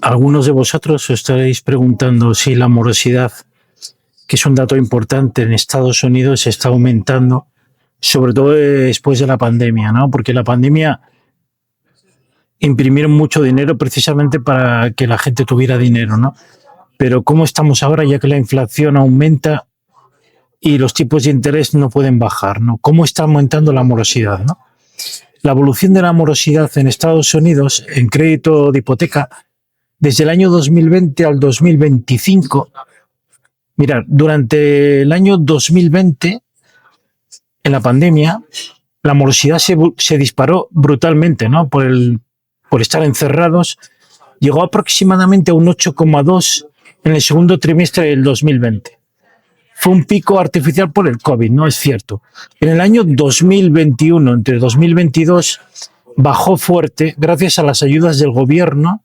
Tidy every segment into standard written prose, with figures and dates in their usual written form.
Algunos de vosotros os estaréis preguntando si la morosidad, que es un dato importante en Estados Unidos, está aumentando, sobre todo después de la pandemia, ¿no? Porque la pandemia imprimieron mucho dinero precisamente para que la gente tuviera dinero, ¿no? Pero ¿cómo estamos ahora ya que la inflación aumenta y los tipos de interés no pueden bajar, ¿no? ¿Cómo está aumentando la morosidad, no? La evolución de la morosidad en Estados Unidos en crédito de hipoteca desde el año 2020 al 2025. Mirad, durante el año 2020, en la pandemia, la morosidad se disparó brutalmente, ¿no? Por estar encerrados. Llegó aproximadamente a un 8,2 en el segundo trimestre del 2020. Fue un pico artificial por el COVID, ¿no? Es cierto. En el año 2021, entre 2022, bajó fuerte gracias a las ayudas del gobierno,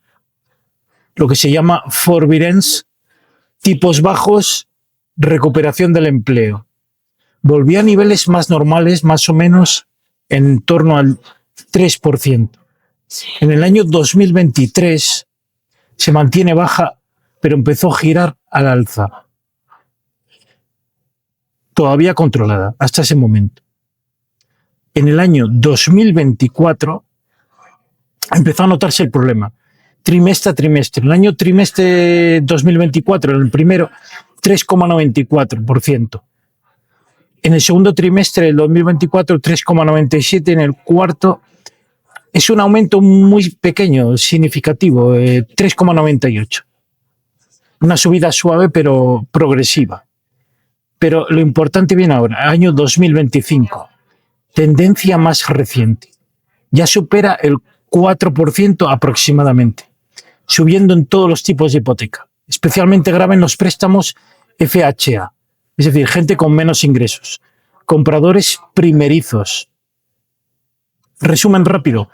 lo que se llama forbearance, tipos bajos, recuperación del empleo. Volvió a niveles más normales, más o menos en torno al 3%. En el año 2023 se mantiene baja, pero empezó a girar al alza. Todavía controlada hasta ese momento. En el año 2024 empezó a notarse el problema. Trimestre a trimestre. En el año trimestre 2024, en el primero, 3,94%. En el segundo trimestre del 2024, 3,97%. En el cuarto, es un aumento muy pequeño, significativo, 3,98%. Una subida suave, pero progresiva. Pero lo importante viene ahora, año 2025, tendencia más reciente. Ya supera el 4% aproximadamente, subiendo en todos los tipos de hipoteca. Especialmente grave en los préstamos FHA, es decir, gente con menos ingresos, compradores primerizos. Resumen rápido.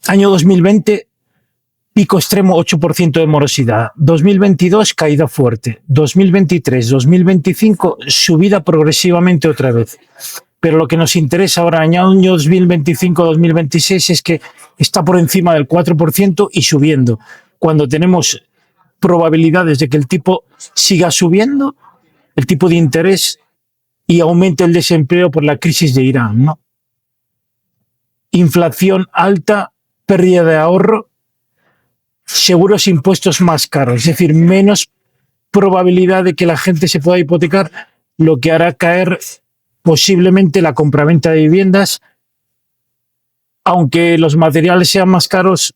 Año 2020, pico extremo 8% de morosidad. 2022, caída fuerte. 2023, 2025, subida progresivamente otra vez. Pero lo que nos interesa ahora, año 2025-2026, es que está por encima del 4% y subiendo. Cuando tenemos probabilidades de que el tipo siga subiendo, el tipo de interés, y aumente el desempleo por la crisis de Irán, ¿no? Inflación alta, pérdida de ahorro, seguros impuestos más caros, es decir, menos probabilidad de que la gente se pueda hipotecar, lo que hará caer posiblemente la compraventa de viviendas, aunque los materiales sean más caros,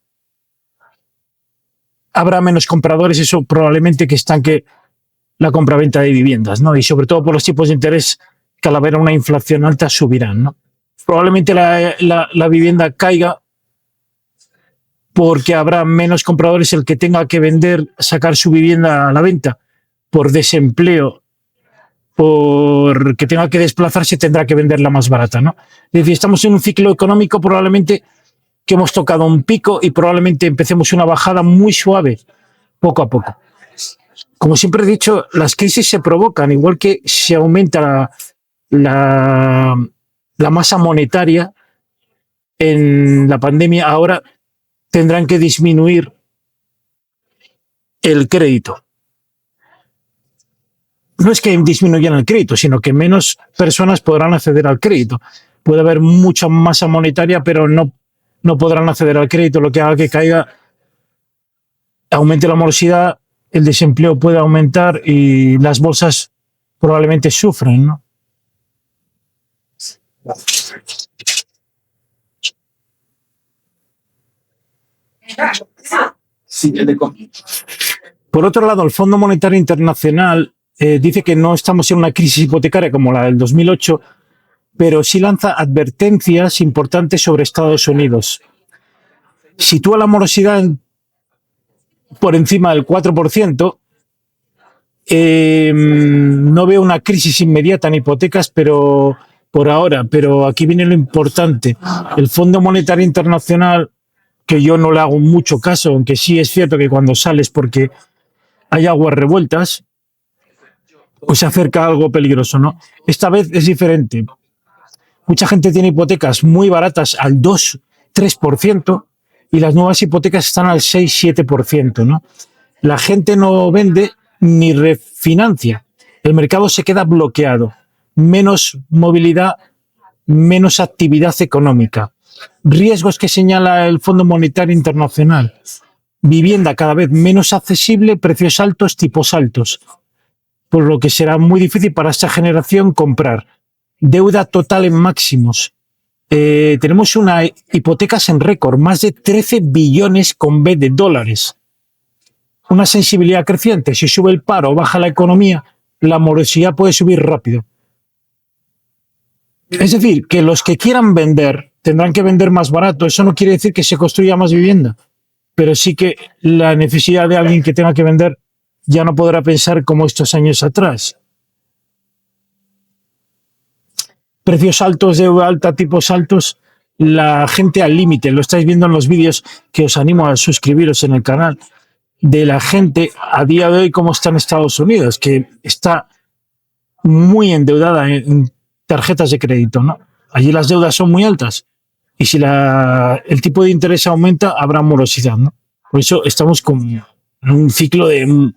habrá menos compradores, eso probablemente que estanque la compraventa de viviendas, ¿no? Y sobre todo por los tipos de interés que al haber una inflación alta subirán, ¿no? Probablemente la vivienda caiga porque habrá menos compradores, el que tenga que vender, sacar su vivienda a la venta por desempleo, porque tenga que desplazarse, tendrá que venderla más barata, ¿no? Es decir, estamos en un ciclo económico probablemente que hemos tocado un pico y probablemente empecemos una bajada muy suave, poco a poco. Como siempre he dicho, las crisis se provocan, igual que se aumenta la masa monetaria en la pandemia, ahora tendrán que disminuir el crédito. No es que disminuyan el crédito, sino que menos personas podrán acceder al crédito. Puede haber mucha masa monetaria, pero no podrán acceder al crédito, lo que haga que caiga, aumente la morosidad, el desempleo puede aumentar y las bolsas probablemente sufren, ¿no? Por otro lado, el Fondo Monetario Internacional dice que no estamos en una crisis hipotecaria como la del 2008, pero sí lanza advertencias importantes sobre Estados Unidos. Sitúa la morosidad por encima del 4%. No veo una crisis inmediata en hipotecas, pero por ahora. Pero aquí viene lo importante. El Fondo Monetario Internacional, que yo no le hago mucho caso, aunque sí es cierto que cuando sales porque hay aguas revueltas, pues se acerca a algo peligroso, ¿no? Esta vez es diferente. Mucha gente tiene hipotecas muy baratas al 2-3% y las nuevas hipotecas están al 6-7%, ¿no? La gente no vende ni refinancia. El mercado se queda bloqueado. Menos movilidad, menos actividad económica. Riesgos que señala el Fondo Monetario Internacional. Vivienda cada vez menos accesible, precios altos, tipos altos. Por lo que será muy difícil para esta generación comprar. Deuda total en máximos. Tenemos hipotecas en récord, más de 13 billones con B de dólares. Una sensibilidad creciente. Si sube el paro o baja la economía, la morosidad puede subir rápido. Es decir, que los que quieran vender tendrán que vender más barato. Eso no quiere decir que se construya más vivienda, pero sí que la necesidad de alguien que tenga que vender ya no podrá pensar como estos años atrás. Precios altos, deuda alta, tipos altos, la gente al límite. Lo estáis viendo en los vídeos, que os animo a suscribiros en el canal, de la gente a día de hoy como está en Estados Unidos, que está muy endeudada en tarjetas de crédito, ¿no? Allí las deudas son muy altas y si el tipo de interés aumenta, habrá morosidad, ¿no? Por eso estamos con un ciclo de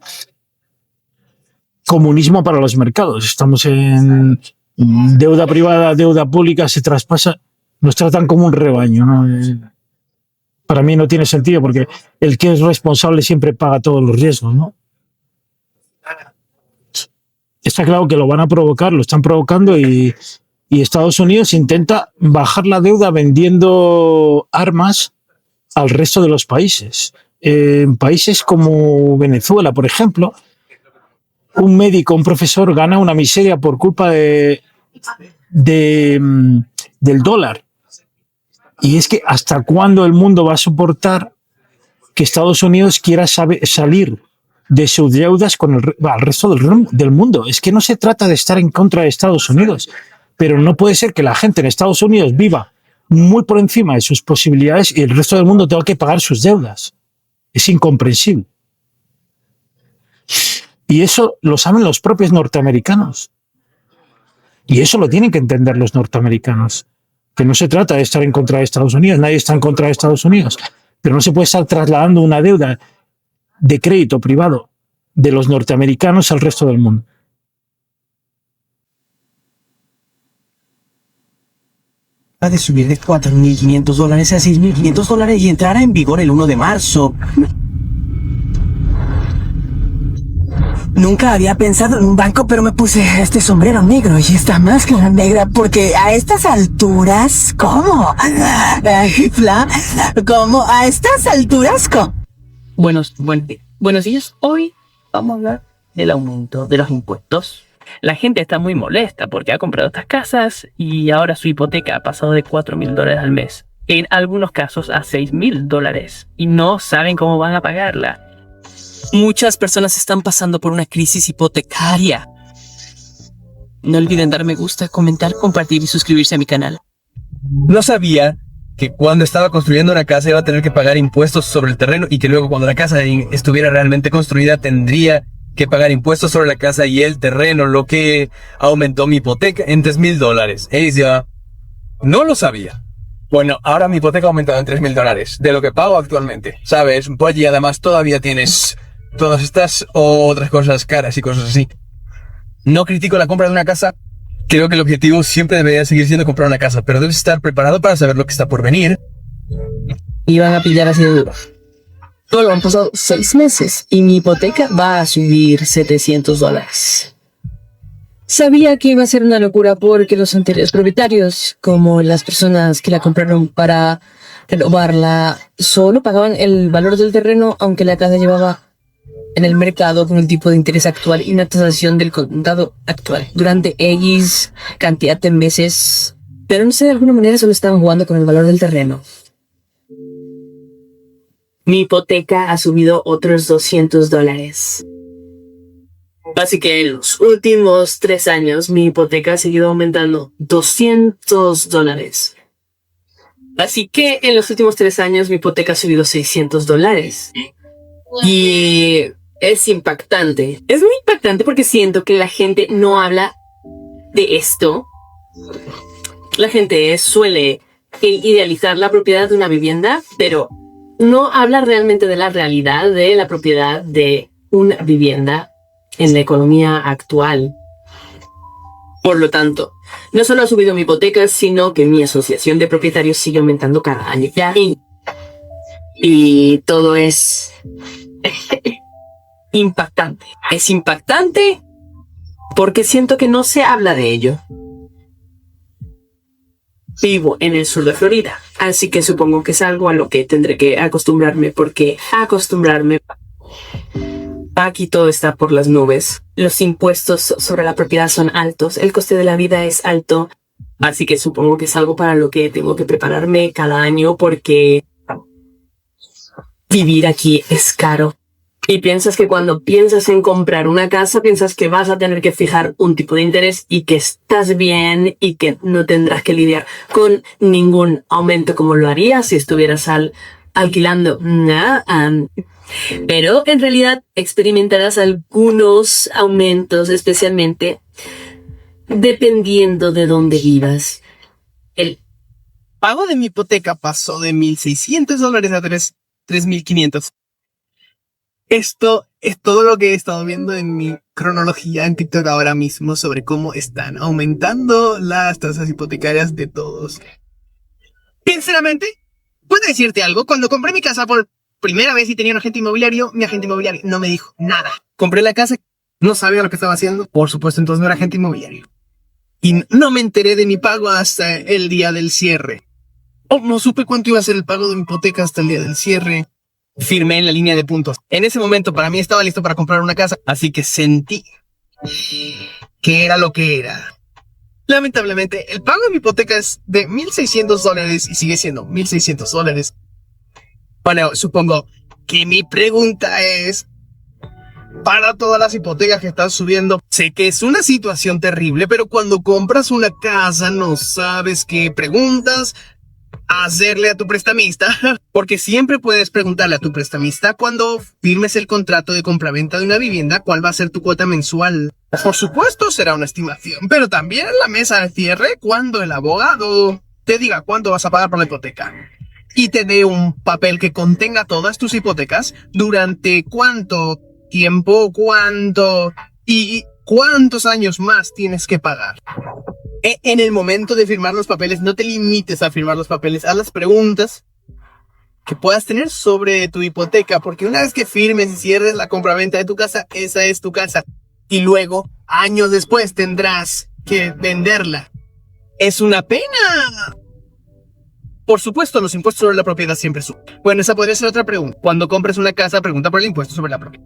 comunismo para los mercados. Estamos en deuda privada, deuda pública, se traspasa, nos tratan como un rebaño, ¿no? Para mí no tiene sentido porque el que es responsable siempre paga todos los riesgos, ¿no? Está claro que lo van a provocar, lo están provocando y Estados Unidos intenta bajar la deuda vendiendo armas al resto de los países. En países como Venezuela, por ejemplo, un médico, un profesor gana una miseria por culpa del dólar. Y es que ¿hasta cuándo el mundo va a soportar que Estados Unidos quiera salir de sus deudas con el resto del mundo? Es que no se trata de estar en contra de Estados Unidos, pero no puede ser que la gente en Estados Unidos viva muy por encima de sus posibilidades y el resto del mundo tenga que pagar sus deudas. Es incomprensible. Y eso lo saben los propios norteamericanos. Y eso lo tienen que entender los norteamericanos. Que no se trata de estar en contra de Estados Unidos, nadie está en contra de Estados Unidos, pero no se puede estar trasladando una deuda de crédito privado de los norteamericanos al resto del mundo. Va de subir de $4.500 a $6.500 y entrará en vigor el 1 de marzo. Nunca había pensado en un banco, pero me puse este sombrero negro y esta máscara negra porque a estas alturas, ¿cómo? ¿Cómo? ¿A estas alturas, cómo? Buenos días. Hoy vamos a hablar del aumento de los impuestos. La gente está muy molesta porque ha comprado estas casas y ahora su hipoteca ha pasado de $4.000 al mes. En algunos casos a $6.000 y no saben cómo van a pagarla. Muchas personas están pasando por una crisis hipotecaria. No olviden dar me gusta, comentar, compartir y suscribirse a mi canal. No sabía que cuando estaba construyendo una casa iba a tener que pagar impuestos sobre el terreno y que luego cuando la casa estuviera realmente construida tendría que pagar impuestos sobre la casa y el terreno, lo que aumentó mi hipoteca en $3.000. Ella no lo sabía. Bueno, ahora mi hipoteca ha aumentado en $3.000 de lo que pago actualmente, ¿sabes? Pues y además todavía tienes todas estas otras cosas caras y cosas así. No critico la compra de una casa. Creo que el objetivo siempre debería seguir siendo comprar una casa, pero debes estar preparado para saber lo que está por venir. Y van a pillar así de duro. Solo han pasado 6 meses y mi hipoteca va a subir $700. Sabía que iba a ser una locura porque los anteriores propietarios, como las personas que la compraron para renovarla, solo pagaban el valor del terreno, aunque la casa llevaba en el mercado con el tipo de interés actual y una tasación del contado actual durante X cantidad de meses. Pero no sé, de alguna manera solo estaban jugando con el valor del terreno. Mi hipoteca ha subido otros $200. Así que en los últimos 3 años mi hipoteca ha seguido aumentando $200. Así que en los últimos 3 años mi hipoteca ha subido $600. Y es impactante. Es muy impactante porque siento que la gente no habla de esto. La gente suele idealizar la propiedad de una vivienda, pero no habla realmente de la realidad de la propiedad de una vivienda en la economía actual. Por lo tanto, no solo ha subido mi hipoteca, sino que mi asociación de propietarios sigue aumentando cada año. Y todo es impactante. Es impactante porque siento que no se habla de ello. Vivo en el sur de Florida, así que supongo que es algo a lo que tendré que acostumbrarme, porque aquí todo está por las nubes. Los impuestos sobre la propiedad son altos, el coste de la vida es alto, así que supongo que es algo para lo que tengo que prepararme cada año, porque vivir aquí es caro. Y piensas que cuando piensas en comprar una casa, piensas que vas a tener que fijar un tipo de interés y que estás bien y que no tendrás que lidiar con ningún aumento como lo harías si estuvieras alquilando. Pero en realidad experimentarás algunos aumentos, especialmente dependiendo de dónde vivas. El Pago de mi hipoteca pasó de $1,600 a $3,500. Esto es todo lo que he estado viendo en mi cronología en TikTok ahora mismo sobre cómo están aumentando las tasas hipotecarias de todos. Sinceramente, ¿puedo decirte algo? Cuando compré mi casa por primera vez y tenía un agente inmobiliario, mi agente inmobiliario no me dijo nada. Compré la casa, no sabía lo que estaba haciendo, por supuesto, entonces no era agente inmobiliario. Y no me enteré de mi pago hasta el día del cierre. No supe cuánto iba a ser el pago de mi hipoteca hasta el día del cierre. Firmé en la línea de puntos. En ese momento para mí estaba listo para comprar una casa, así que sentí que era lo que era. Lamentablemente, el pago de mi hipoteca es de $1,600 y sigue siendo $1,600. Bueno, supongo que mi pregunta es, para todas las hipotecas que están subiendo, sé que es una situación terrible, pero cuando compras una casa no sabes qué preguntas hacerle a tu prestamista, porque siempre puedes preguntarle a tu prestamista cuando firmes el contrato de compraventa de una vivienda cuál va a ser tu cuota mensual. Por supuesto será una estimación, pero también en la mesa de cierre cuando el abogado te diga cuánto vas a pagar por la hipoteca y te dé un papel que contenga todas tus hipotecas, durante cuánto tiempo, cuánto y cuántos años más tienes que pagar. En el momento de firmar los papeles, no te limites a firmar los papeles, haz las preguntas que puedas tener sobre tu hipoteca, porque una vez que firmes y cierres la compraventa de tu casa, esa es tu casa. Y luego, años después, tendrás que venderla. Es una pena. Por supuesto, los impuestos sobre la propiedad siempre suben. Bueno, esa podría ser otra pregunta. Cuando compres una casa, pregunta por el impuesto sobre la propiedad.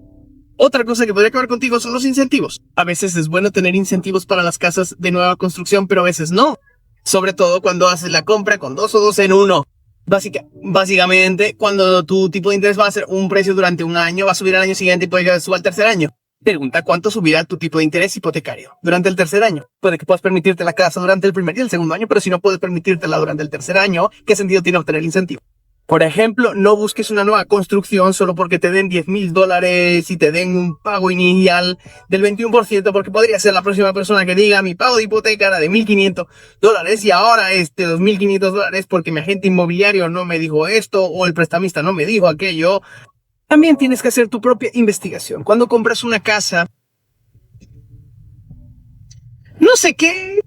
Otra cosa que podría acabar contigo son los incentivos. A veces es bueno tener incentivos para las casas de nueva construcción, pero a veces no. Sobre todo cuando haces la compra con 2 o 2 en 1. Básicamente, cuando tu tipo de interés va a ser un precio durante un año, va a subir al año siguiente y puede que suba al tercer año. Pregunta cuánto subirá tu tipo de interés hipotecario durante el tercer año. Puede que puedas permitirte la casa durante el primer y el segundo año, pero si no puedes permitírtela durante el tercer año, ¿qué sentido tiene obtener el incentivo? Por ejemplo, no busques una nueva construcción solo porque te den $10,000 y te den un pago inicial del 21%, porque podría ser la próxima persona que diga mi pago de hipoteca era de $1,500 y ahora es de $2,500 porque mi agente inmobiliario no me dijo esto o el prestamista no me dijo aquello. También tienes que hacer tu propia investigación. Cuando compras una casa, no sé qué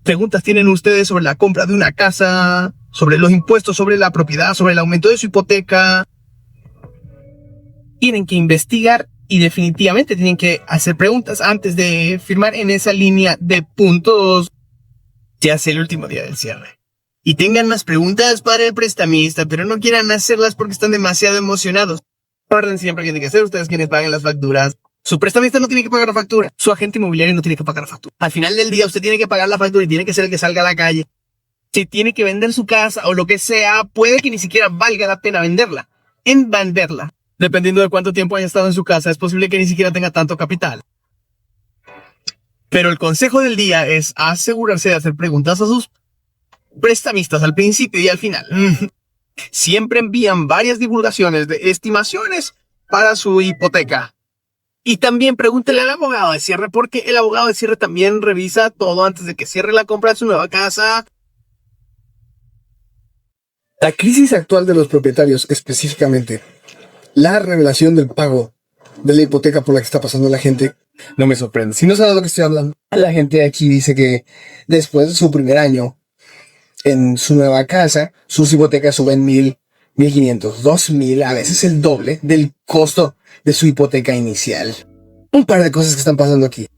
preguntas tienen ustedes sobre la compra de una casa, sobre los impuestos, sobre la propiedad, sobre el aumento de su hipoteca. Tienen que investigar y definitivamente tienen que hacer preguntas antes de firmar en esa línea de puntos. Ya sea el último día del cierre. Y tengan más preguntas para el prestamista, pero no quieran hacerlas porque están demasiado emocionados. Recuerden siempre que tienen que ser ustedes quienes paguen las facturas. Su prestamista no tiene que pagar la factura. Su agente inmobiliario no tiene que pagar la factura. Al final del día usted tiene que pagar la factura y tiene que ser el que salga a la calle. Si tiene que vender su casa o lo que sea, puede que ni siquiera valga la pena venderla. Dependiendo de cuánto tiempo haya estado en su casa, es posible que ni siquiera tenga tanto capital. Pero el consejo del día es asegurarse de hacer preguntas a sus prestamistas al principio y al final. Siempre envían varias divulgaciones de estimaciones para su hipoteca. Y también pregúntele al abogado de cierre, porque el abogado de cierre también revisa todo antes de que cierre la compra de su nueva casa. La crisis actual de los propietarios, específicamente la revelación del pago de la hipoteca por la que está pasando la gente, no me sorprende. Si no sabes de lo que estoy hablando, la gente aquí dice que después de su primer año en su nueva casa, sus hipotecas suben 1,000, 1,500, 2,000, a veces el doble del costo de su hipoteca inicial. Un par de cosas que están pasando aquí.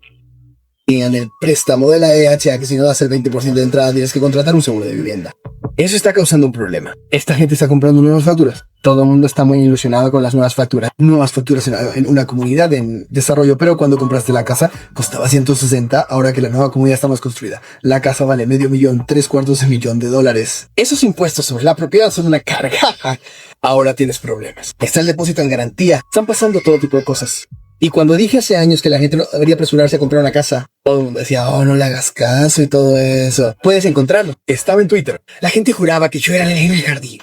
Y en el préstamo de la EHA, que si no das el 20% de entrada, tienes que contratar un seguro de vivienda. Eso está causando un problema. Esta gente está comprando nuevas facturas. Todo el mundo está muy ilusionado con las nuevas facturas. Nuevas facturas en una comunidad en desarrollo, pero cuando compraste la casa costaba 160, ahora que la nueva comunidad está más construida. La casa vale $500,000, $750,000. Esos impuestos sobre la propiedad son una carga. Ahora tienes problemas. Está el depósito en garantía. Están pasando todo tipo de cosas. Y cuando dije hace años que la gente no debería apresurarse a comprar una casa, todo el mundo decía, oh, no le hagas caso y todo eso. Puedes encontrarlo. Estaba en Twitter. La gente juraba que yo era el del jardín.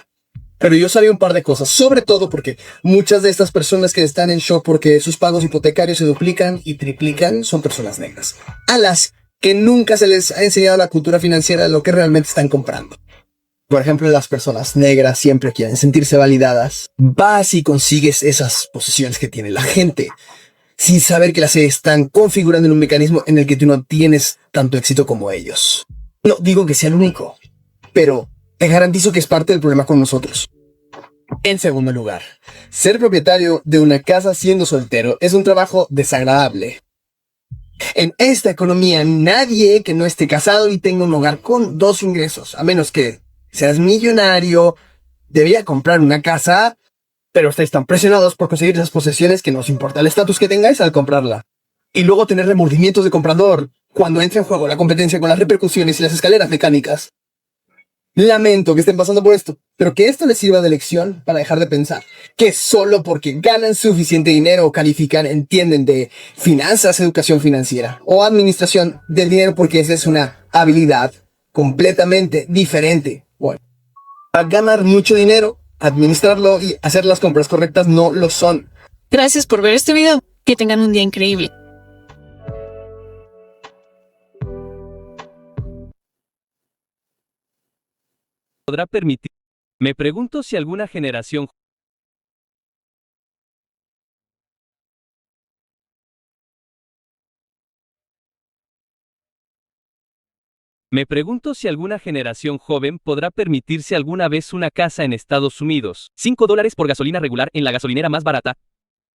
Pero yo sabía un par de cosas, sobre todo porque muchas de estas personas que están en shock porque sus pagos hipotecarios se duplican y triplican son personas negras, a las que nunca se les ha enseñado la cultura financiera de lo que realmente están comprando. Por ejemplo, las personas negras siempre quieren sentirse validadas. Vas y consigues esas posiciones que tiene la gente, sin saber que las están configurando en un mecanismo en el que tú no tienes tanto éxito como ellos. No digo que sea el único, pero te garantizo que es parte del problema con nosotros. En segundo lugar, ser propietario de una casa siendo soltero es un trabajo desagradable. En esta economía, nadie que no esté casado y tenga un hogar con 2 ingresos, a menos que seas millonario, debería comprar una casa, pero estáis tan presionados por conseguir esas posesiones que no os importa el estatus que tengáis al comprarla. Y luego tener remordimientos de comprador cuando entra en juego la competencia con las repercusiones y las escaleras mecánicas. Lamento que estén pasando por esto, pero que esto les sirva de lección para dejar de pensar que solo porque ganan suficiente dinero o califican, entienden de finanzas, educación financiera o administración del dinero, porque esa es una habilidad completamente diferente. Bueno, a ganar mucho dinero, administrarlo y hacer las compras correctas no lo son. Gracias por ver este video. Que tengan un día increíble. Podrá permitir. Me pregunto si alguna generación joven podrá permitirse alguna vez una casa en Estados Unidos. $5 por gasolina regular en la gasolinera más barata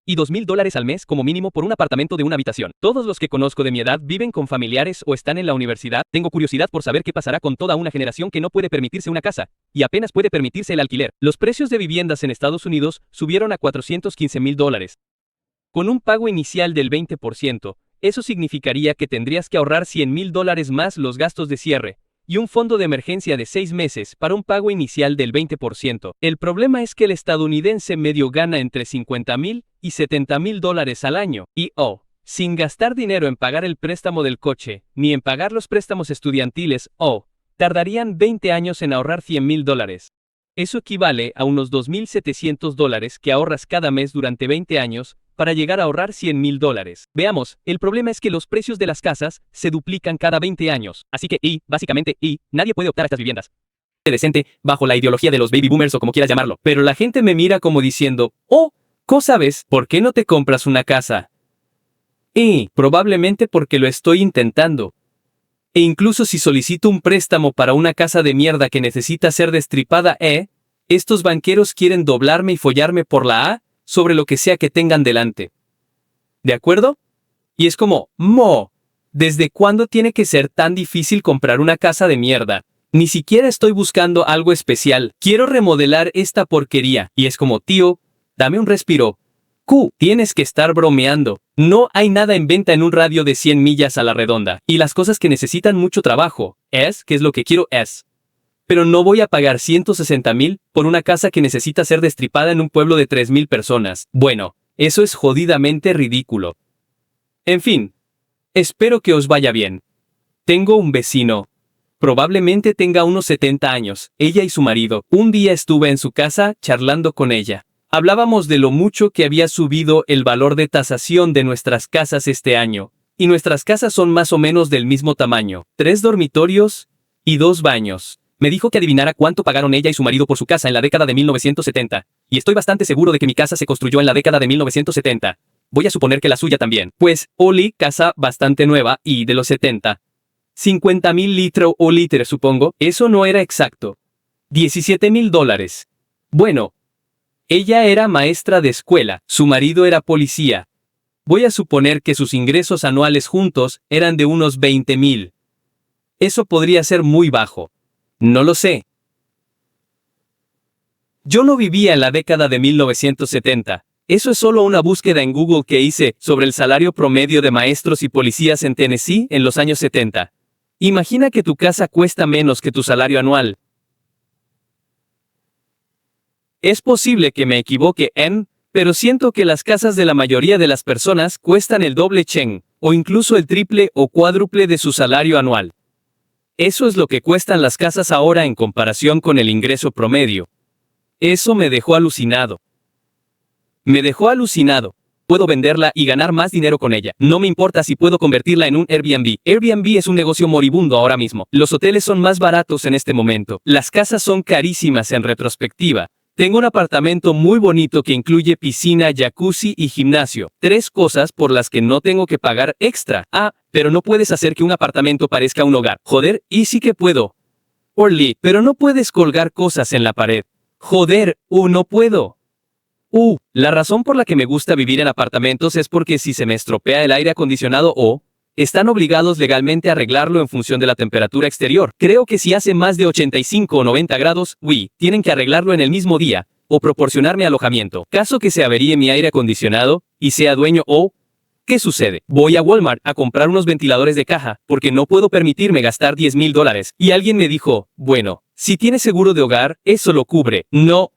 y $2,000 al mes como mínimo por un apartamento de una habitación. Todos los que conozco de mi edad viven con familiares o están en la universidad. Tengo curiosidad por saber qué pasará con toda una generación que no puede permitirse una casa y apenas puede permitirse el alquiler. Los precios de viviendas en Estados Unidos subieron a $415,000. Con un pago inicial del 20%, eso significaría que tendrías que ahorrar $100,000 más los gastos de cierre y un fondo de emergencia de 6 meses para un pago inicial del 20%. El problema es que el estadounidense medio gana entre $50,000 y $70,000 al año, y sin gastar dinero en pagar el préstamo del coche, ni en pagar los préstamos estudiantiles, tardarían 20 años en ahorrar $100,000. Eso equivale a unos $2,700 que ahorras cada mes durante 20 años, para llegar a ahorrar $100,000. Veamos, el problema es que los precios de las casas se duplican cada 20 años, así que, básicamente, nadie puede optar a estas viviendas decente, bajo la ideología de los baby boomers o como quieras llamarlo. Pero la gente me mira como diciendo, ¿sabes? ¿Por qué no te compras una casa? Probablemente porque lo estoy intentando. E incluso si solicito un préstamo para una casa de mierda que necesita ser destripada, estos banqueros quieren doblarme y follarme por la A, sobre lo que sea que tengan delante. ¿De acuerdo? Y es como, ¿desde cuándo tiene que ser tan difícil comprar una casa de mierda? Ni siquiera estoy buscando algo especial. Quiero remodelar esta porquería. Y es como, tío, dame un respiro. Tienes que estar bromeando. No hay nada en venta en un radio de 100 millas a la redonda. Y las cosas que necesitan mucho trabajo, que es lo que quiero, pero no voy a pagar $160,000 por una casa que necesita ser destripada en un pueblo de 3,000 personas. Bueno, eso es jodidamente ridículo. En fin, espero que os vaya bien. Tengo un vecino. Probablemente tenga unos 70 años, ella y su marido. Un día estuve en su casa charlando con ella. Hablábamos de lo mucho que había subido el valor de tasación de nuestras casas este año. Y nuestras casas son más o menos del mismo tamaño. 3 dormitorios y 2 baños. Me dijo que adivinara cuánto pagaron ella y su marido por su casa en la década de 1970. Y estoy bastante seguro de que mi casa se construyó en la década de 1970. Voy a suponer que la suya también. Pues, Oli, casa bastante nueva y de los 70. 50.000 litros o liter, supongo. Eso no era exacto. $17.000. Bueno. Ella era maestra de escuela. Su marido era policía. Voy a suponer que sus ingresos anuales juntos eran de unos 20.000. Eso podría ser muy bajo. No lo sé. Yo no vivía en la década de 1970. Eso es solo una búsqueda en Google que hice sobre el salario promedio de maestros y policías en Tennessee en los años 70. Imagina que tu casa cuesta menos que tu salario anual. Es posible que me equivoque pero siento que las casas de la mayoría de las personas cuestan el doble chen, o incluso el triple o cuádruple de su salario anual. Eso es lo que cuestan las casas ahora en comparación con el ingreso promedio. Eso me dejó alucinado. Me dejó alucinado. Puedo venderla y ganar más dinero con ella. No me importa si puedo convertirla en un Airbnb. Airbnb es un negocio moribundo ahora mismo. Los hoteles son más baratos en este momento. Las casas son carísimas en retrospectiva. Tengo un apartamento muy bonito que incluye piscina, jacuzzi y gimnasio. 3 cosas por las que no tengo que pagar extra. Pero no puedes hacer que un apartamento parezca un hogar. Joder, y sí que puedo. Orly, pero no puedes colgar cosas en la pared. Joder, no puedo. La razón por la que me gusta vivir en apartamentos es porque si se me estropea el aire acondicionado están obligados legalmente a arreglarlo en función de la temperatura exterior. Creo que si hace más de 85 o 90 grados, tienen que arreglarlo en el mismo día, o proporcionarme alojamiento. Caso que se averíe mi aire acondicionado, y sea dueño ¿qué sucede? Voy a Walmart a comprar unos ventiladores de caja, porque no puedo permitirme gastar $10.000. Y alguien me dijo, bueno, si tienes seguro de hogar, eso lo cubre. No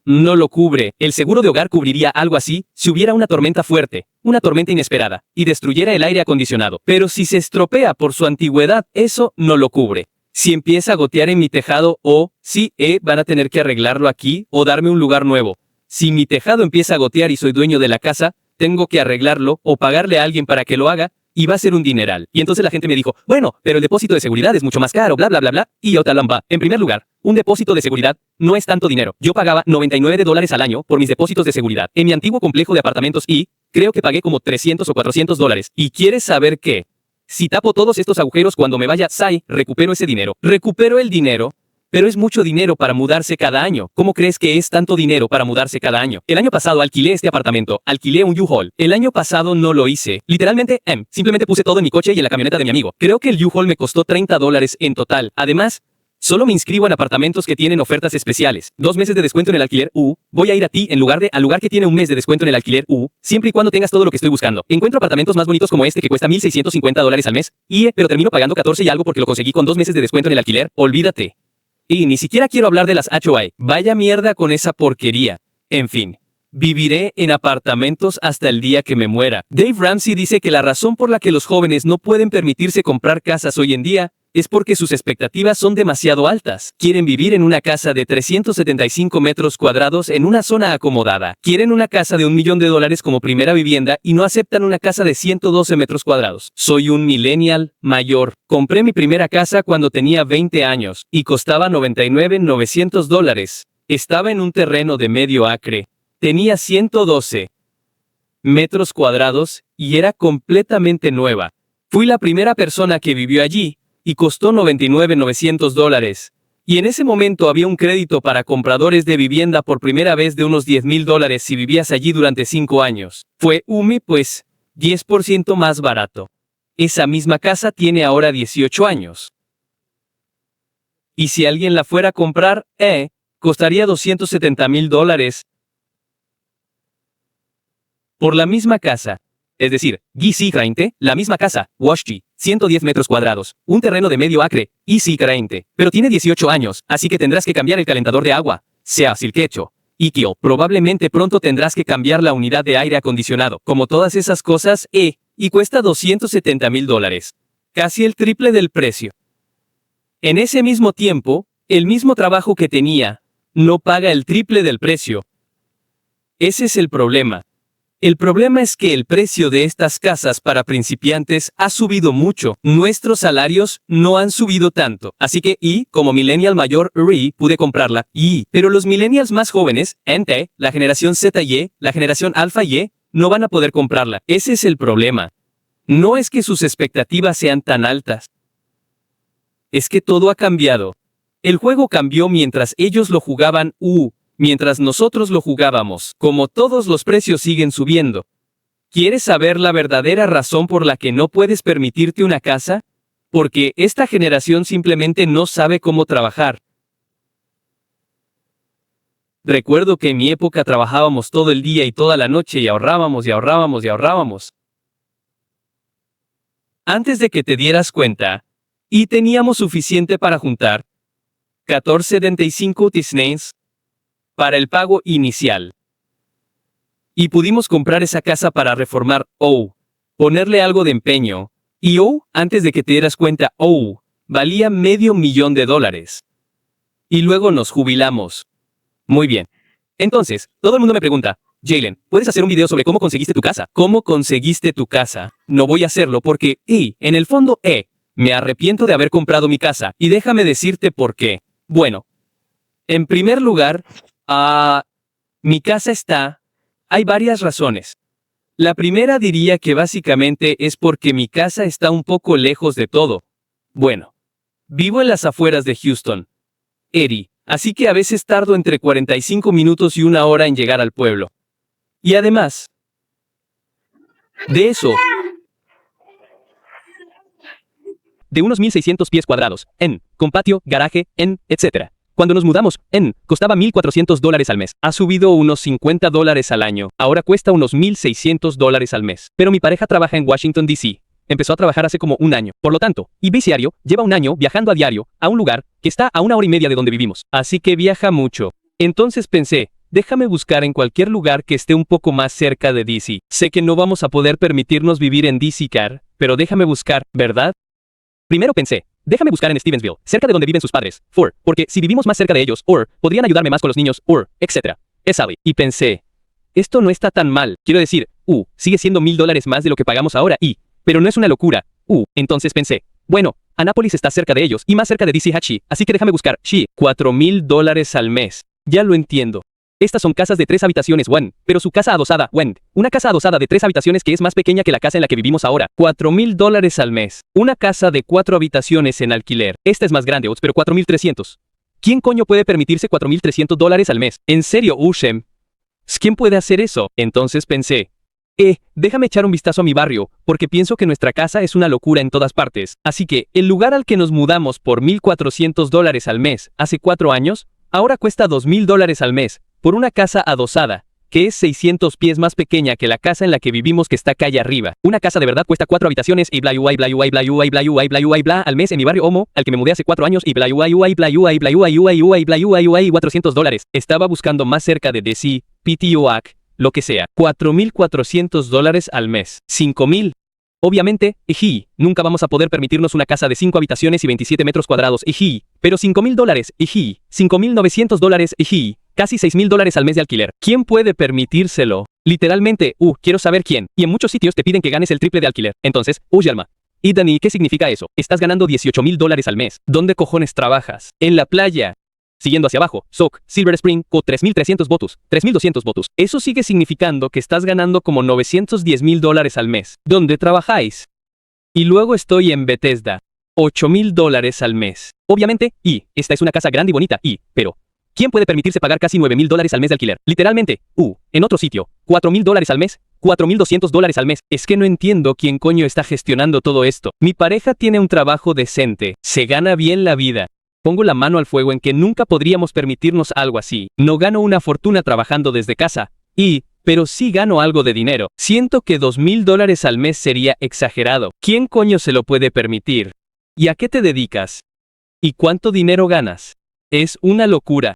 lo cubre. El seguro de hogar cubriría algo así si hubiera una tormenta fuerte, una tormenta inesperada, y destruyera el aire acondicionado. Pero si se estropea por su antigüedad, eso no lo cubre. Si empieza a gotear en mi tejado van a tener que arreglarlo aquí o darme un lugar nuevo. Si mi tejado empieza a gotear y soy dueño de la casa, tengo que arreglarlo o pagarle a alguien para que lo haga, y va a ser un dineral. Y entonces la gente me dijo, bueno, pero el depósito de seguridad es mucho más caro, bla, bla, bla, bla. Y yo talamba. En primer lugar, un depósito de seguridad no es tanto dinero. Yo pagaba $99 al año por mis depósitos de seguridad en mi antiguo complejo de apartamentos y creo que pagué como $300 o $400. ¿Y quieres saber qué? Si tapo todos estos agujeros cuando me vaya, recupero ese dinero. Recupero el dinero. Pero es mucho dinero para mudarse cada año. ¿Cómo crees que es tanto dinero para mudarse cada año? El año pasado alquilé este apartamento, alquilé un U-Haul. El año pasado no lo hice. Literalmente, simplemente puse todo en mi coche y en la camioneta de mi amigo. Creo que el U-Haul me costó $30 en total. Además, solo me inscribo en apartamentos que tienen ofertas especiales. 2 meses de descuento en el alquiler, voy a ir a ti en lugar de al lugar que tiene 1 mes de descuento en el alquiler, siempre y cuando tengas todo lo que estoy buscando. Encuentro apartamentos más bonitos como este que cuesta $1,650 al mes, pero termino pagando 14 y algo porque lo conseguí con 2 meses de descuento en el alquiler. Olvídate. Y ni siquiera quiero hablar de las HOA. Vaya mierda con esa porquería. En fin. Viviré en apartamentos hasta el día que me muera. Dave Ramsey dice que la razón por la que los jóvenes no pueden permitirse comprar casas hoy en día es porque sus expectativas son demasiado altas. Quieren vivir en una casa de 375 metros cuadrados en una zona acomodada. Quieren una casa de $1 millón como primera vivienda y no aceptan una casa de 112 metros cuadrados. Soy un millennial mayor. Compré mi primera casa cuando tenía 20 años y costaba $99,900. Estaba en un terreno de medio acre. Tenía 112 metros cuadrados y era completamente nueva. Fui la primera persona que vivió allí y costó $99,900. Y en ese momento había un crédito para compradores de vivienda por primera vez de unos $10,000 si vivías allí durante 5 años. Fue 10% más barato. Esa misma casa tiene ahora 18 años. Y si alguien la fuera a comprar, costaría $270,000. Por la misma casa. Es decir, GC40, la misma casa, Washchi, 110 metros cuadrados, un terreno de medio acre, IC40, pero tiene 18 años, así que tendrás que cambiar el calentador de agua, sea silquecho. Ikio, probablemente pronto tendrás que cambiar la unidad de aire acondicionado, como todas esas cosas, y cuesta $270,000. Casi el triple del precio. En ese mismo tiempo, el mismo trabajo que tenía, no paga el triple del precio. Ese es el problema. El problema es que el precio de estas casas para principiantes ha subido mucho. Nuestros salarios no han subido tanto. Así que, como millennial mayor, pude comprarla. Pero los millennials más jóvenes, la generación ZY, la generación Alpha Y, no van a poder comprarla. Ese es el problema. No es que sus expectativas sean tan altas. Es que todo ha cambiado. El juego cambió mientras ellos lo jugaban, mientras nosotros lo jugábamos. Como todos los precios siguen subiendo. ¿Quieres saber la verdadera razón por la que no puedes permitirte una casa? Porque esta generación simplemente no sabe cómo trabajar. Recuerdo que en mi época trabajábamos todo el día y toda la noche y ahorrábamos y ahorrábamos y ahorrábamos. Antes de que te dieras cuenta, y teníamos suficiente para juntar 14,75 tisnens para el pago inicial. Y pudimos comprar esa casa para reformar, ponerle algo de empeño, y antes de que te dieras cuenta, valía $500,000. Y luego nos jubilamos. Muy bien. Entonces, todo el mundo me pregunta, Jalen, ¿puedes hacer un video sobre cómo conseguiste tu casa? ¿Cómo conseguiste tu casa? No voy a hacerlo porque, en el fondo, me arrepiento de haber comprado mi casa, y déjame decirte por qué. Bueno, en primer lugar, mi casa hay varias razones. La primera diría que básicamente es porque mi casa está un poco lejos de todo. Bueno, vivo en las afueras de Houston, Erie, así que a veces tardo entre 45 minutos y 1 hora en llegar al pueblo. Y además de eso, de unos 1,600 pies cuadrados, con patio, garaje, etc. Cuando nos mudamos, costaba $1,400 al mes. Ha subido unos $50 al año. Ahora cuesta unos $1,600 al mes. Pero mi pareja trabaja en Washington, D.C. Empezó a trabajar hace como 1 año. Por lo tanto, y biciario, lleva 1 año viajando a diario a un lugar que está a 1 hora y media de donde vivimos. Así que viaja mucho. Entonces pensé, déjame buscar en cualquier lugar que esté un poco más cerca de D.C. Sé que no vamos a poder permitirnos vivir en D.C. pero déjame buscar, ¿verdad? Primero pensé, déjame buscar en Stevensville, cerca de donde viven sus padres, porque si vivimos más cerca de ellos, podrían ayudarme más con los niños, etc. Es Sally. Y pensé, esto no está tan mal. Quiero decir, sigue siendo $1,000 más de lo que pagamos ahora, pero no es una locura. Entonces pensé, bueno, Annapolis está cerca de ellos y más cerca de DC Hatchie, así que déjame buscar, $4,000 al mes. Ya lo entiendo. Estas son casas de 3 habitaciones, pero su casa adosada, una casa adosada de 3 habitaciones que es más pequeña que la casa en la que vivimos ahora. $4,000 al mes. Una casa de 4 habitaciones en alquiler. Esta es más grande, pero $4,300. ¿Quién coño puede permitirse $4,300 al mes? En serio, Ushem. ¿Quién puede hacer eso? Entonces pensé, déjame echar un vistazo a mi barrio, porque pienso que nuestra casa es una locura en todas partes. Así que, el lugar al que nos mudamos por $1,400 al mes hace 4 años, ahora cuesta $2,000 al mes, por una casa adosada, que es 600 pies más pequeña que la casa en la que vivimos que está calle arriba. Una casa de verdad cuesta 4 habitaciones y bla al mes en mi barrio Homo, al que me mudé hace 4 años y $400. Estaba buscando más cerca de DC, PTOAC, lo que sea. $4,400 al mes. 5,000. Obviamente, nunca vamos a poder permitirnos una casa de 5 habitaciones y 27 metros cuadrados, pero $5,000, $5,900, casi $6,000 al mes de alquiler. ¿Quién puede permitírselo? Literalmente, quiero saber quién. Y en muchos sitios te piden que ganes el triple de alquiler. Entonces, Yalma. Y Dani, ¿qué significa eso? Estás ganando $18,000 al mes. ¿Dónde cojones trabajas? En la playa. Siguiendo hacia abajo, Soak, Silver Spring, con 3,300 votos, 3,200 votos. Eso sigue significando que estás ganando como $910,000 al mes. ¿Dónde trabajáis? Y luego estoy en Bethesda. $8,000 al mes. Obviamente, esta es una casa grande y bonita, pero ¿quién puede permitirse pagar casi $9,000 al mes de alquiler? Literalmente, en otro sitio, $4,000 al mes, $4,200 al mes. Es que no entiendo quién coño está gestionando todo esto. Mi pareja tiene un trabajo decente, se gana bien la vida. Pongo la mano al fuego en que nunca podríamos permitirnos algo así. No gano una fortuna trabajando desde casa, pero sí gano algo de dinero. Siento que $2,000 al mes sería exagerado. ¿Quién coño se lo puede permitir? ¿Y a qué te dedicas? ¿Y cuánto dinero ganas? Es una locura.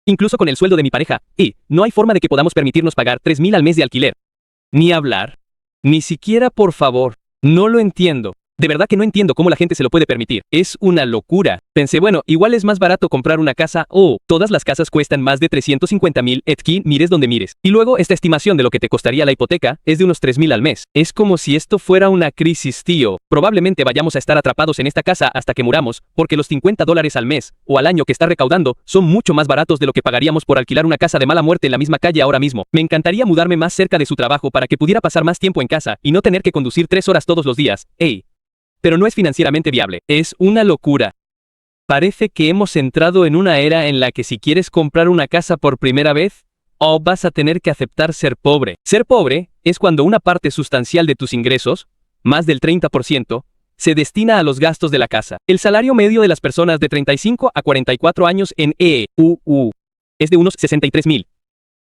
Incluso con el sueldo de mi pareja, no hay forma de que podamos permitirnos pagar $3,000 al mes de alquiler. Ni hablar. Ni siquiera, por favor. No lo entiendo. De verdad que no entiendo cómo la gente se lo puede permitir. Es una locura. Pensé, bueno, igual es más barato comprar una casa o todas las casas cuestan más de 350,000 etki, mires donde mires. Y luego esta estimación de lo que te costaría la hipoteca es de unos 3,000 al mes. Es como si esto fuera una crisis, tío. Probablemente vayamos a estar atrapados en esta casa hasta que muramos, porque los $50 al mes o al año que está recaudando son mucho más baratos de lo que pagaríamos por alquilar una casa de mala muerte en la misma calle ahora mismo. Me encantaría mudarme más cerca de su trabajo para que pudiera pasar más tiempo en casa y no tener que conducir 3 horas todos los días. ¡Ey! Pero no es financieramente viable. Es una locura. Parece que hemos entrado en una era en la que si quieres comprar una casa por primera vez, vas a tener que aceptar ser pobre. Ser pobre es cuando una parte sustancial de tus ingresos, más del 30%, se destina a los gastos de la casa. El salario medio de las personas de 35 a 44 años en EU es de unos 63,000.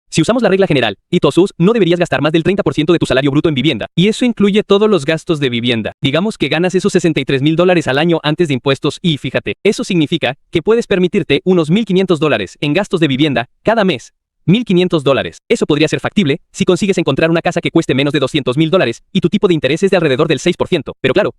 Si usamos la regla general, y TOSUS, no deberías gastar más del 30% de tu salario bruto en vivienda. Y eso incluye todos los gastos de vivienda. Digamos que ganas esos $63,000 al año antes de impuestos y fíjate, eso significa que puedes permitirte unos $1,500 en gastos de vivienda cada mes. $1,500. Eso podría ser factible si consigues encontrar una casa que cueste menos de $200,000 y tu tipo de interés es de alrededor del 6%. Pero claro,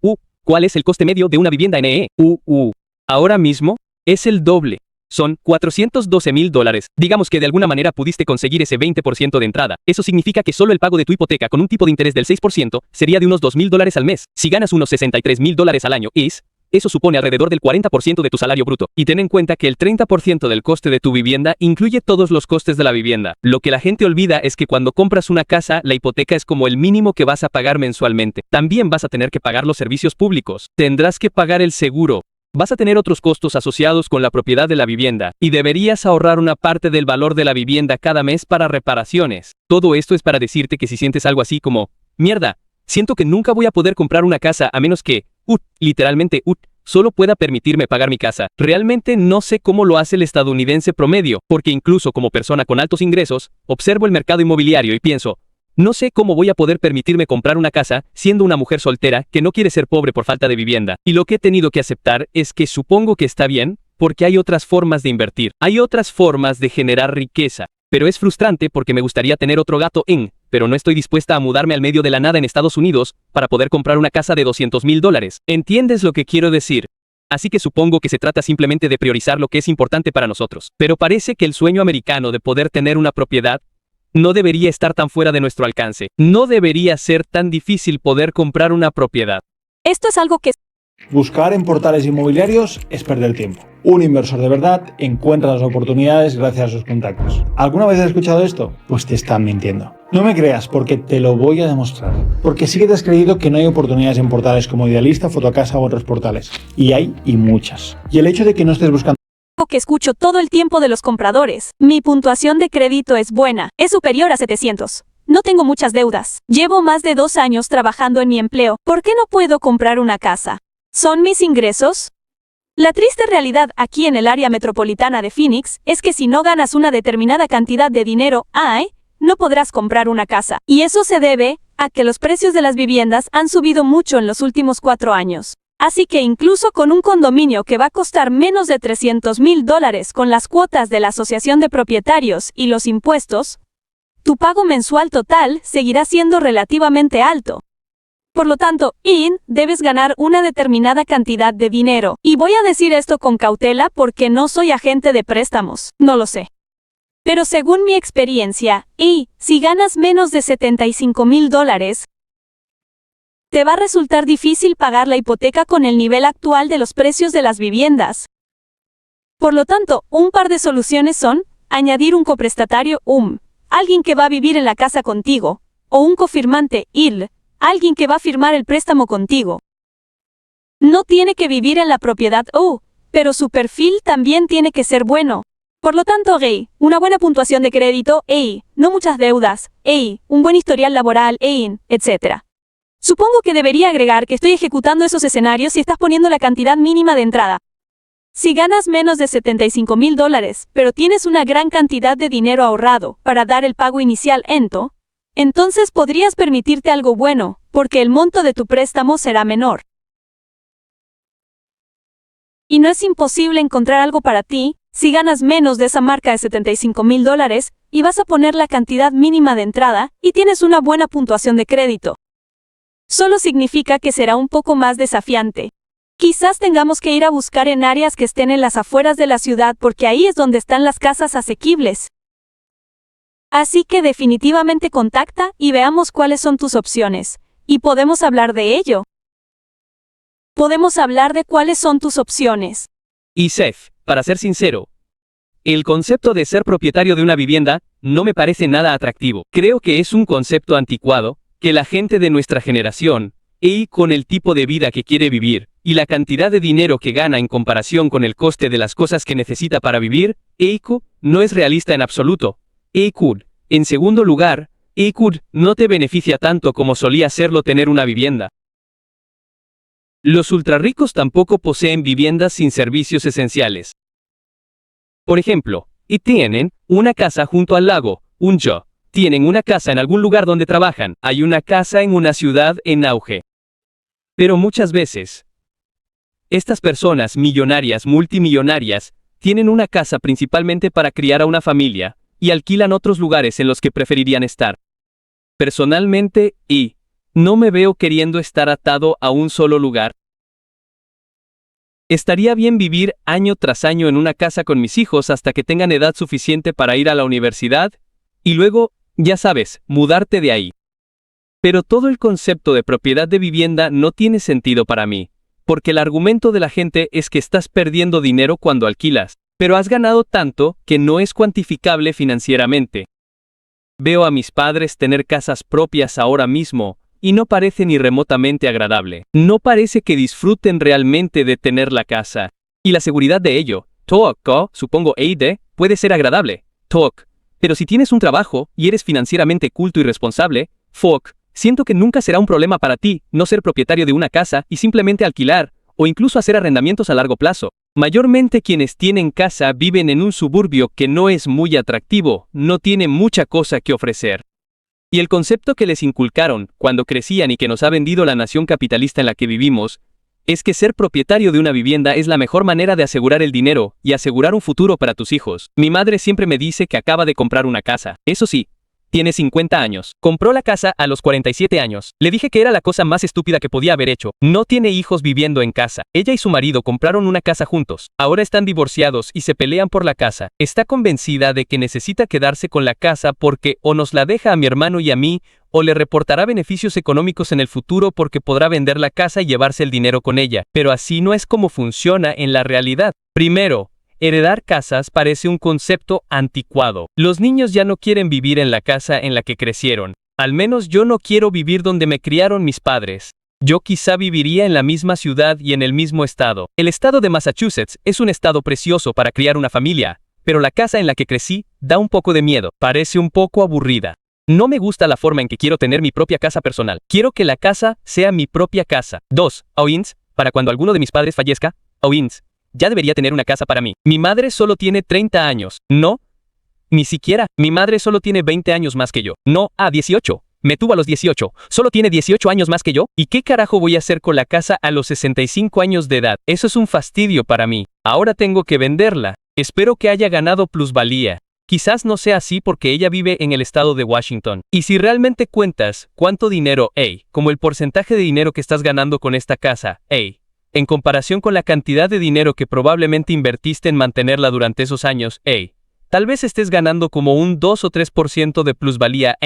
¿cuál es el coste medio de una vivienda en EU? Ahora mismo es el doble. Son $412,000. Digamos que de alguna manera pudiste conseguir ese 20% de entrada. Eso significa que solo el pago de tu hipoteca con un tipo de interés del 6% sería de unos $2,000 al mes. Si ganas unos $63,000 al año, eso supone alrededor del 40% de tu salario bruto. Y ten en cuenta que el 30% del coste de tu vivienda incluye todos los costes de la vivienda. Lo que la gente olvida es que cuando compras una casa, la hipoteca es como el mínimo que vas a pagar mensualmente. También vas a tener que pagar los servicios públicos. Tendrás que pagar el seguro. Vas a tener otros costos asociados con la propiedad de la vivienda, y deberías ahorrar una parte del valor de la vivienda cada mes para reparaciones. Todo esto es para decirte que si sientes algo así como, mierda, siento que nunca voy a poder comprar una casa a menos que, literalmente, solo pueda permitirme pagar mi casa. Realmente no sé cómo lo hace el estadounidense promedio, porque incluso como persona con altos ingresos, observo el mercado inmobiliario y pienso, no sé cómo voy a poder permitirme comprar una casa siendo una mujer soltera que no quiere ser pobre por falta de vivienda. Y lo que he tenido que aceptar es que supongo que está bien, porque hay otras formas de invertir. Hay otras formas de generar riqueza. Pero es frustrante porque me gustaría tener otro gato pero no estoy dispuesta a mudarme al medio de la nada en Estados Unidos para poder comprar una casa de $200,000. ¿Entiendes lo que quiero decir? Así que supongo que se trata simplemente de priorizar lo que es importante para nosotros. Pero parece que el sueño americano de poder tener una propiedad no debería estar tan fuera de nuestro alcance. No debería ser tan difícil poder comprar una propiedad. Esto es algo que Buscar en portales inmobiliarios es perder tiempo. Un inversor de verdad encuentra las oportunidades gracias a sus contactos. ¿Alguna vez has escuchado esto? Pues te están mintiendo. No me creas porque te lo voy a demostrar. Porque sí que te has creído que no hay oportunidades en portales como Idealista, Fotocasa u otros portales. Y hay y muchas. Y el hecho de que no estés buscando escucho todo el tiempo de los compradores. Mi puntuación de crédito es buena, es superior a 700. No tengo muchas deudas. Llevo más de 2 años trabajando en mi empleo. ¿Por qué no puedo comprar una casa? ¿Son mis ingresos? La triste realidad aquí en el área metropolitana de Phoenix es que si no ganas una determinada cantidad de dinero, no podrás comprar una casa. Y eso se debe a que los precios de las viviendas han subido mucho en los últimos 4 años. Así que incluso con un condominio que va a costar menos de $300,000 con las cuotas de la Asociación de Propietarios y los impuestos, tu pago mensual total seguirá siendo relativamente alto. Por lo tanto, debes ganar una determinada cantidad de dinero. Y voy a decir esto con cautela porque no soy agente de préstamos, no lo sé. Pero según mi experiencia, si ganas menos de $75,000, te va a resultar difícil pagar la hipoteca con el nivel actual de los precios de las viviendas. Por lo tanto, un par de soluciones son, añadir un coprestatario, alguien que va a vivir en la casa contigo, o un cofirmante, alguien que va a firmar el préstamo contigo. No tiene que vivir en la propiedad, pero su perfil también tiene que ser bueno. Por lo tanto, una buena puntuación de crédito, no muchas deudas, un buen historial laboral, etc. Supongo que debería agregar que estoy ejecutando esos escenarios si estás poniendo la cantidad mínima de entrada. Si ganas menos de $75,000, pero tienes una gran cantidad de dinero ahorrado para dar el pago inicial entonces podrías permitirte algo bueno, porque el monto de tu préstamo será menor. Y no es imposible encontrar algo para ti, si ganas menos de esa marca de $75,000 y vas a poner la cantidad mínima de entrada y tienes una buena puntuación de crédito. Solo significa que será un poco más desafiante. Quizás tengamos que ir a buscar en áreas que estén en las afueras de la ciudad porque ahí es donde están las casas asequibles. Así que definitivamente contacta y veamos cuáles son tus opciones. Y podemos hablar de ello. Podemos hablar de cuáles son tus opciones. Y Seth, para ser sincero, el concepto de ser propietario de una vivienda no me parece nada atractivo. Creo que es un concepto anticuado, que la gente de nuestra generación, y con el tipo de vida que quiere vivir, y la cantidad de dinero que gana en comparación con el coste de las cosas que necesita para vivir, no es realista en absoluto. En segundo lugar, no te beneficia tanto como solía serlo tener una vivienda. Los ultrarricos tampoco poseen viviendas sin servicios esenciales. Por ejemplo, tienen una casa junto al lago, tienen una casa en algún lugar donde trabajan, hay una casa en una ciudad en auge. Pero muchas veces, estas personas millonarias, multimillonarias, tienen una casa principalmente para criar a una familia, y alquilan otros lugares en los que preferirían estar. Personalmente, no me veo queriendo estar atado a un solo lugar. Estaría bien vivir año tras año en una casa con mis hijos hasta que tengan edad suficiente para ir a la universidad, y luego, ya sabes, mudarte de ahí. Pero todo el concepto de propiedad de vivienda no tiene sentido para mí, porque el argumento de la gente es que estás perdiendo dinero cuando alquilas, pero has ganado tanto que no es cuantificable financieramente. Veo a mis padres tener casas propias ahora mismo, y no parece ni remotamente agradable. No parece que disfruten realmente de tener la casa. Y la seguridad de ello, supongo puede ser agradable, pero si tienes un trabajo, y eres financieramente culto y responsable, siento que nunca será un problema para ti no ser propietario de una casa y simplemente alquilar, o incluso hacer arrendamientos a largo plazo. Mayormente quienes tienen casa viven en un suburbio que no es muy atractivo, no tiene mucha cosa que ofrecer. Y el concepto que les inculcaron cuando crecían y que nos ha vendido la nación capitalista en la que vivimos, es que ser propietario de una vivienda es la mejor manera de asegurar el dinero y asegurar un futuro para tus hijos. Mi madre siempre me dice que acaba de comprar una casa. Eso sí, tiene 50 años. Compró la casa a los 47 años. Le dije que era la cosa más estúpida que podía haber hecho. No tiene hijos viviendo en casa. Ella y su marido compraron una casa juntos. Ahora están divorciados y se pelean por la casa. Está convencida de que necesita quedarse con la casa porque o nos la deja a mi hermano y a mí, o le reportará beneficios económicos en el futuro porque podrá vender la casa y llevarse el dinero con ella. Pero así no es como funciona en la realidad. Primero, heredar casas parece un concepto anticuado. Los niños ya no quieren vivir en la casa en la que crecieron. Al menos yo no quiero vivir donde me criaron mis padres. Yo quizá viviría en la misma ciudad y en el mismo estado. El estado de Massachusetts es un estado precioso para criar una familia, pero la casa en la que crecí da un poco de miedo. Parece un poco aburrida. No me gusta la forma en que quiero tener mi propia casa personal. Quiero que la casa sea mi propia casa. 2. Para cuando alguno de mis padres fallezca, ya debería tener una casa para mí. Mi madre solo tiene 30 años. No, ni siquiera. Mi madre solo tiene 20 años más que yo. No, 18. Me tuvo a los 18. Solo tiene 18 años más que yo. ¿Y qué carajo voy a hacer con la casa a los 65 años de edad? Eso es un fastidio para mí. Ahora tengo que venderla. Espero que haya ganado plusvalía. Quizás no sea así porque ella vive en el estado de Washington. Y si realmente cuentas cuánto dinero, como el porcentaje de dinero que estás ganando con esta casa, en comparación con la cantidad de dinero que probablemente invertiste en mantenerla durante esos años, tal vez estés ganando como un 2 o 3% de plusvalía,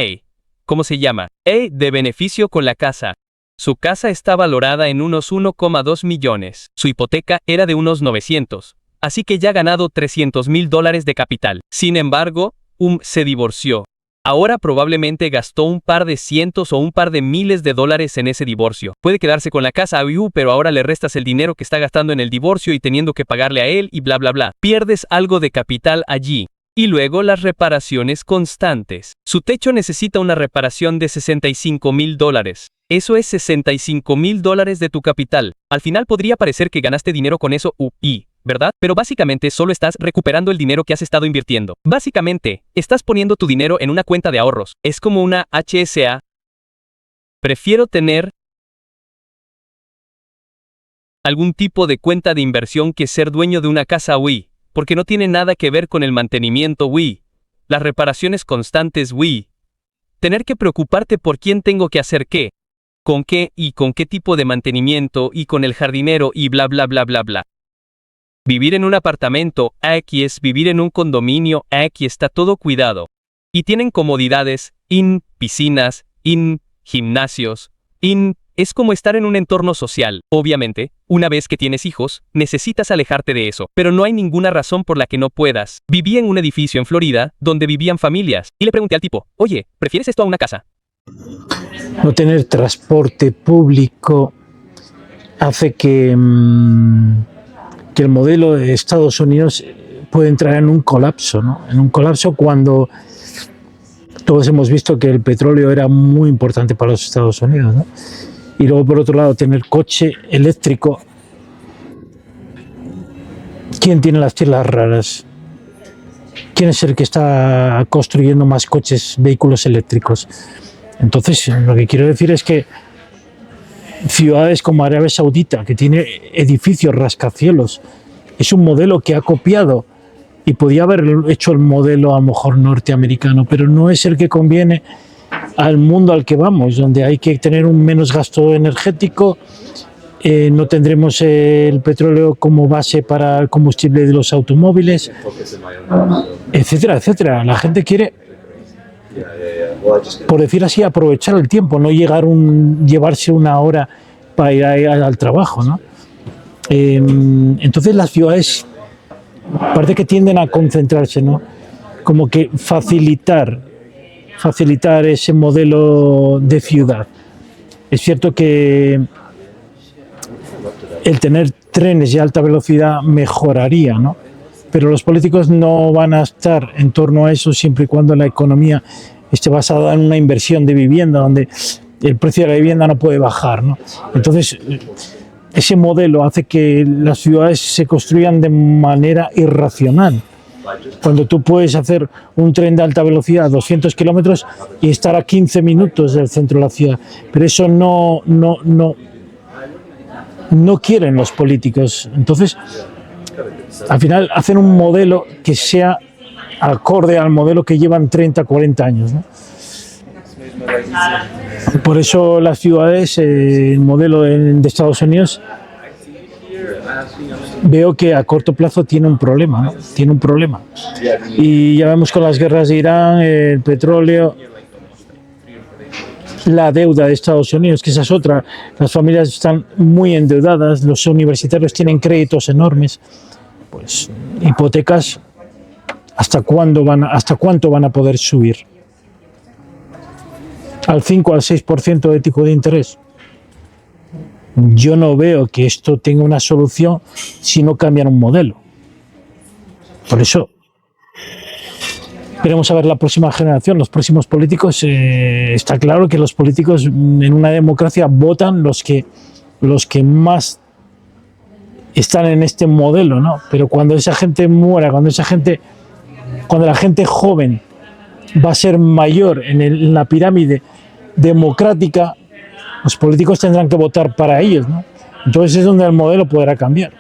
¿cómo se llama? De beneficio con la casa. Su casa está valorada en unos 1,2 millones. Su hipoteca era de unos 900. Así que ya ha ganado $300,000 de capital. Sin embargo, se divorció. Ahora probablemente gastó un par de cientos o un par de miles de dólares en ese divorcio. Puede quedarse con la casa, pero ahora le restas el dinero que está gastando en el divorcio y teniendo que pagarle a él y bla bla bla. Pierdes algo de capital allí. Y luego las reparaciones constantes. Su techo necesita una reparación de $65,000. Eso es $65,000 de tu capital. Al final podría parecer que ganaste dinero con eso, ¿verdad? Pero básicamente solo estás recuperando el dinero que has estado invirtiendo. Básicamente, estás poniendo tu dinero en una cuenta de ahorros. Es como una HSA. Prefiero tener algún tipo de cuenta de inversión que ser dueño de una casa, porque no tiene nada que ver con el mantenimiento, las reparaciones constantes, tener que preocuparte por quién tengo que hacer qué. con qué y con qué tipo de mantenimiento y con el jardinero y bla bla bla bla bla. Vivir en un apartamento, aquí es vivir en un condominio, aquí está todo cuidado. Y tienen comodidades, piscinas, gimnasios, es como estar en un entorno social. Obviamente, una vez que tienes hijos, necesitas alejarte de eso, pero no hay ninguna razón por la que no puedas. Viví en un edificio en Florida, donde vivían familias, y le pregunté al tipo, oye, ¿prefieres esto a una casa? No tener transporte público hace que el modelo de Estados Unidos puede entrar en un colapso, ¿no? En un colapso cuando todos hemos visto que el petróleo era muy importante para los Estados Unidos, ¿no? Y luego, por otro lado, tener coche eléctrico. ¿Quién tiene las tierras raras? ¿Quién es el que está construyendo más coches, vehículos eléctricos? Entonces, lo que quiero decir es que ciudades como Arabia Saudita, que tiene edificios rascacielos, es un modelo que ha copiado y podía haber hecho el modelo a lo mejor norteamericano, pero no es el que conviene al mundo al que vamos, donde hay que tener un menos gasto energético, no tendremos el petróleo como base para el combustible de los automóviles, etcétera, etcétera. La gente quiere, por decir así, aprovechar el tiempo, no llevarse una hora para ir al trabajo, ¿no? Entonces las ciudades parece que tienden a concentrarse, ¿no? Como que facilitar ese modelo de ciudad. Es cierto que el tener trenes de alta velocidad mejoraría, ¿no? Pero los políticos no van a estar en torno a eso siempre y cuando la economía esté basada en una inversión de vivienda, donde el precio de la vivienda no puede bajar, ¿no? Entonces, ese modelo hace que las ciudades se construyan de manera irracional. Cuando tú puedes hacer un tren de alta velocidad a 200 kilómetros y estar a 15 minutos del centro de la ciudad. Pero eso no quieren los políticos. Entonces, al final hacen un modelo que sea acorde al modelo que llevan 30, 40 años, ¿no? Por eso las ciudades, el modelo de Estados Unidos, veo que a corto plazo tiene un problema, ¿no? Tiene un problema. Y ya vemos con las guerras de Irán, el petróleo, la deuda de Estados Unidos, que esa es otra. Las familias están muy endeudadas, los universitarios tienen créditos enormes, pues hipotecas, ¿hasta cuánto van a poder subir? ¿Al 5 al 6% de tipo de interés? Yo no veo que esto tenga una solución si no cambian un modelo. Por eso, veremos a ver la próxima generación, los próximos políticos. Está claro que los políticos en una democracia votan los que más están en este modelo, ¿no? Pero cuando esa gente muera, cuando la gente joven va a ser mayor en la pirámide democrática, los políticos tendrán que votar para ellos, ¿no? Entonces es donde el modelo podrá cambiar.